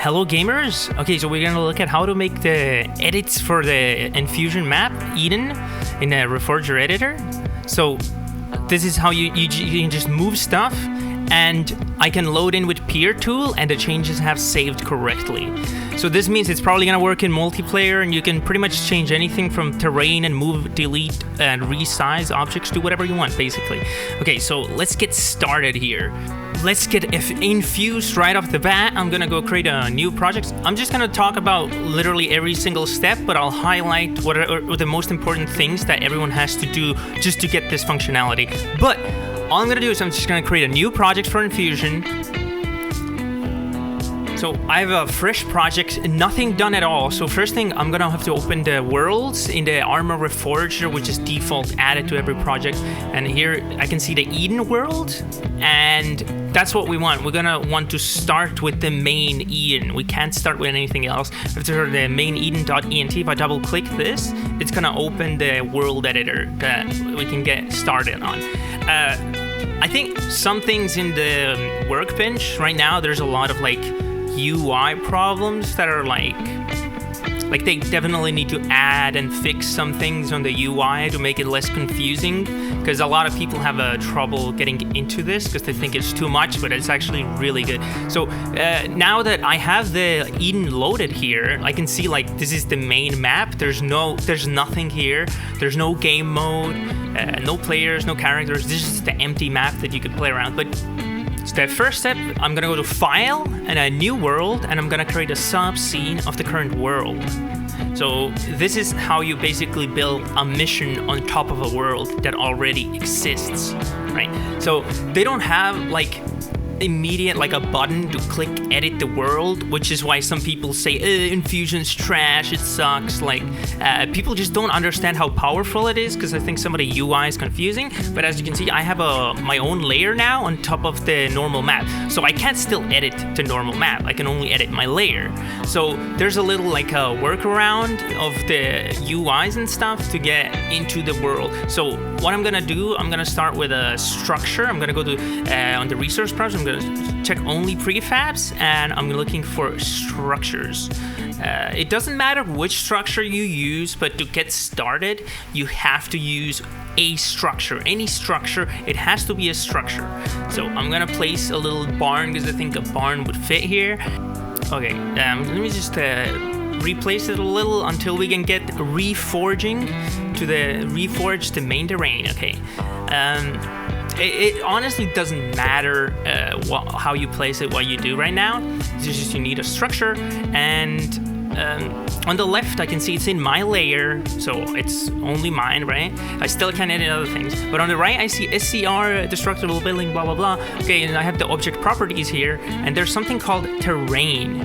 Hello gamers! Okay, so we're gonna look at how to make the edits for the Enfusion map, Eden, in the Reforger editor. So this is how you can just move stuff, and I can load in with peer tool and the changes have saved correctly. So this means it's probably gonna work in multiplayer, and you can pretty much change anything from terrain and move, delete, and resize objects, do whatever you want basically. Okay, so let's get started here. Let's get infused right off the bat. I'm gonna go create a new project. I'm just gonna talk about literally every single step, but I'll highlight what are the most important things that everyone has to do just to get this functionality. But all I'm gonna do is I'm just gonna create a new project for Enfusion. So I have a fresh project, nothing done at all. So first thing, I'm gonna have to open the worlds in the Arma Reforger, which is default added to every project. And here I can see the Eden world, and that's what we want. We're gonna want to start with the main Eden. We can't start with anything else. After the main Eden.ent, if I double click this, it's gonna open the world editor that we can get started on. I think some things in the workbench right now, there's a lot of like UI problems that are like they definitely need to add and fix some things on the UI to make it less confusing, because a lot of people have trouble getting into this because they think it's too much, but it's actually really good. So now that I have the Eden loaded here, I can see like this is the main map. There's nothing here. There's no game mode, no players, no characters. This is the empty map that you could play around. But the first step, I'm gonna go to File and a new world, and I'm gonna create a sub-scene of the current world. So this is how you basically build a mission on top of a world that already exists, right? So they don't have like immediate like a button to click edit the world, which is why some people say Enfusion's trash, it sucks. Like people just don't understand how powerful it is, because I think some of the UI is confusing. But as you can see, I have my own layer now on top of the normal map, so I can't still edit the normal map. I can only edit my layer. So there's a little like a workaround of the UIs and stuff to get into the world. So what I'm gonna do, I'm gonna start with a structure. I'm gonna go to on the resource browser, I'm gonna check only prefabs, and I'm looking for structures. It doesn't matter which structure you use, but to get started, you have to use a structure. Any structure, it has to be a structure. So I'm gonna place a little barn because I think a barn would fit here. Okay, let me just replace it a little until we can get reforging to reforge the main terrain. Okay. It honestly doesn't matter how you place it, what you do right now. It's just you need a structure, and on the left I can see it's in my layer, so it's only mine, right? I still can edit other things. But on the right I see SCR, destructible building, blah blah blah. Okay, and I have the object properties here, and there's something called terrain.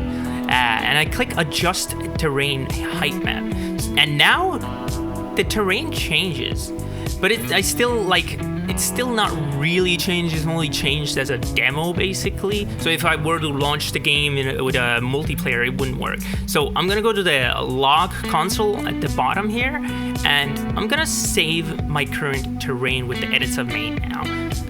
And I click adjust terrain height map, and now the terrain changes. But it's still not really changed. It's only changed as a demo basically. So if I were to launch the game with a multiplayer, it wouldn't work. So I'm gonna go to the log console at the bottom here, and I'm gonna save my current terrain with the edits I've made now.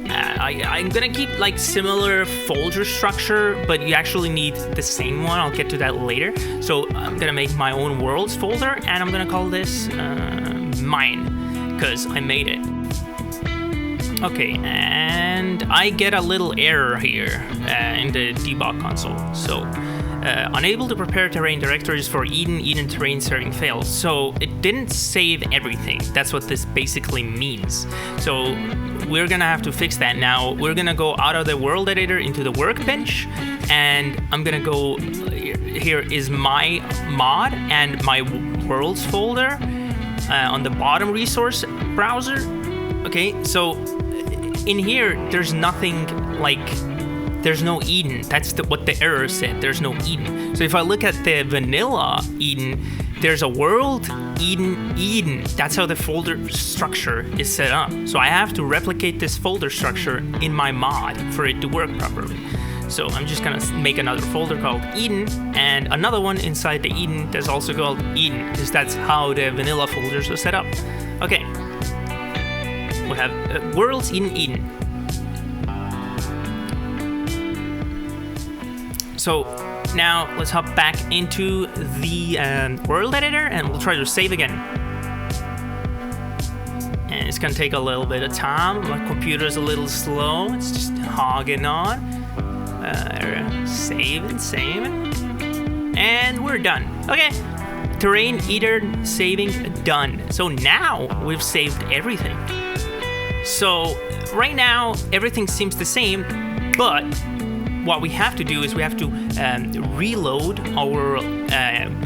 I'm gonna keep like similar folder structure, but you actually need the same one. I'll get to that later. So I'm gonna make my own worlds folder, and I'm gonna call this mine, because I made it. Okay, and I get a little error here in the debug console. So, unable to prepare terrain directories for Eden terrain serving failed. So it didn't save everything. That's what this basically means. So we're gonna have to fix that now. We're gonna go out of the world editor into the workbench, and I'm gonna go, here is my mod and my worlds folder on the bottom resource browser. Okay, so in here, there's nothing like, there's no Eden. That's what the error said. There's no Eden. So if I look at the vanilla Eden, there's a world, Eden. That's how the folder structure is set up. So I have to replicate this folder structure in my mod for it to work properly. So I'm just gonna make another folder called Eden, and another one inside the Eden that's also called Eden, because that's how the vanilla folders are set up. Okay. We have worlds in Eden. So now let's hop back into the world editor and we'll try to save again. And it's gonna take a little bit of time. My computer's a little slow. It's just hogging on. Saving. And we're done. Okay. Terrain, editor, saving, done. So now we've saved everything. So right now everything seems the same, but what we have to do is we have to reload our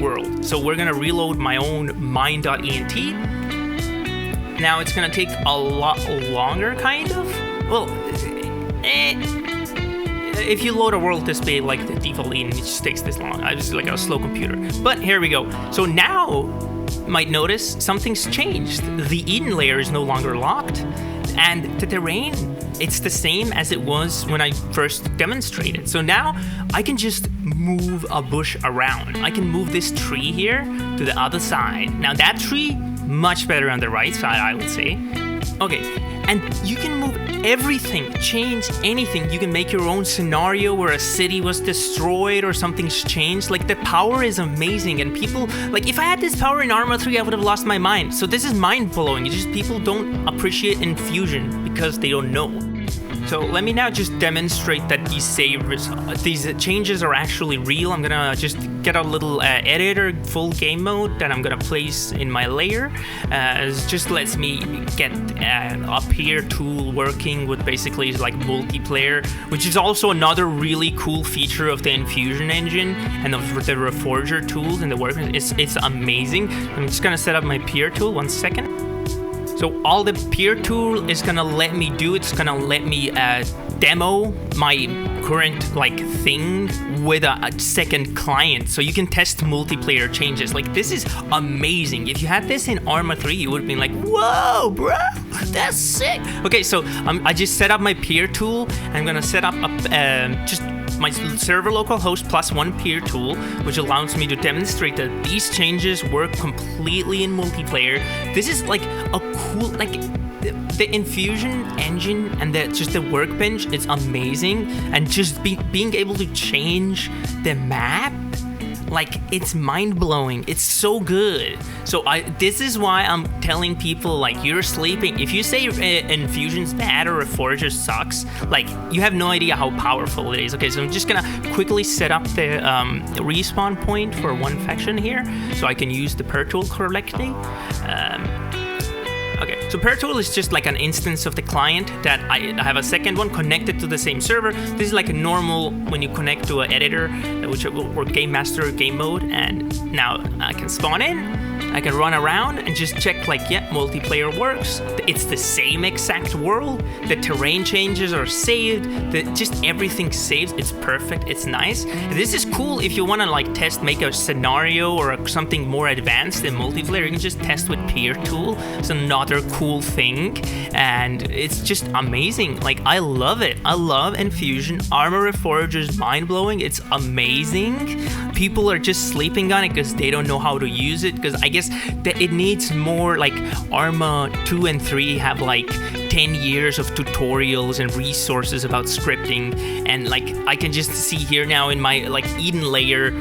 world. So we're gonna reload my own mine.ent. Now it's gonna take a lot longer, kind of. Well, if you load a world this big, like the default Eden, it just takes this long. I just like a slow computer. But here we go. So now, you might notice something's changed. The Eden layer is no longer locked, and the terrain, it's the same as it was when I first demonstrated. So now I can just move a bush around. I can move this tree here to the other side. Now that tree, much better on the right side, I would say. Okay, and you can move everything, change anything. You can make your own scenario where a city was destroyed or something's changed. Like, the power is amazing, and people, like, if I had this power in Arma 3, I would have lost my mind. So this is mind-blowing. It's just people don't appreciate Enfusion because they don't know. So let me now just demonstrate that these changes are actually real. I'm gonna just get a little editor, full game mode, that I'm gonna place in my layer. It just lets me get up here tool working with basically like multiplayer, which is also another really cool feature of the Enfusion engine and of the Reforger tools and the workbench. It's amazing. I'm just gonna set up my peer tool, 1 second. So all the peer tool is gonna let me do, it's gonna let me demo my current like thing with a second client, so you can test multiplayer changes. Like, this is amazing. If you had this in Arma 3, you would have been like, whoa, bro, that's sick. Okay, so I just set up my peer tool. I'm gonna set up just my server localhost plus one peer tool, which allows me to demonstrate that these changes work completely in multiplayer. This is like a cool, like, the Enfusion engine and just the workbench is amazing, and just being able to change the map, like, it's mind-blowing. It's so good. So this is why I'm telling people, like, you're sleeping. If you say Enfusion's bad or Reforger sucks, like, you have no idea how powerful it is. Okay, so I'm just gonna quickly set up the respawn point for one faction here, so I can use the per tool correctly. Okay, so per tool is just like an instance of the client that I have a second one connected to the same server. This is like a normal when you connect to an editor, or game master game mode, and now I can spawn in. I can run around and just check, like, yeah, multiplayer works. It's the same exact world. The terrain changes are saved. Just everything saves. It's perfect. It's nice. This is cool if you want to, like, make a scenario or something more advanced in multiplayer. You can just test with peer tool. It's another cool thing, and it's just amazing. Like, I love it. I love Enfusion. Arma Reforger is mind-blowing. It's amazing. People are just sleeping on it because they don't know how to use it, because I guess that it needs more. Like, Arma 2 and 3 have like 10 years of tutorials and resources about scripting, and like I can just see here now in my like Eden layer,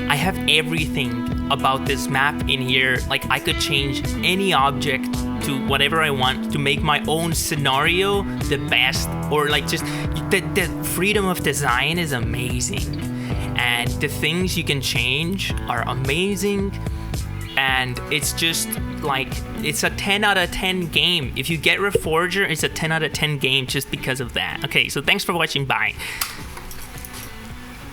I have everything about this map in here. Like, I could change any object to whatever I want to make my own scenario the best, or like just the freedom of design is amazing. And the things you can change are amazing, and it's just like, it's a 10 out of 10 game. If you get Reforger, it's a 10 out of 10 game just because of that. Okay, so thanks for watching, bye.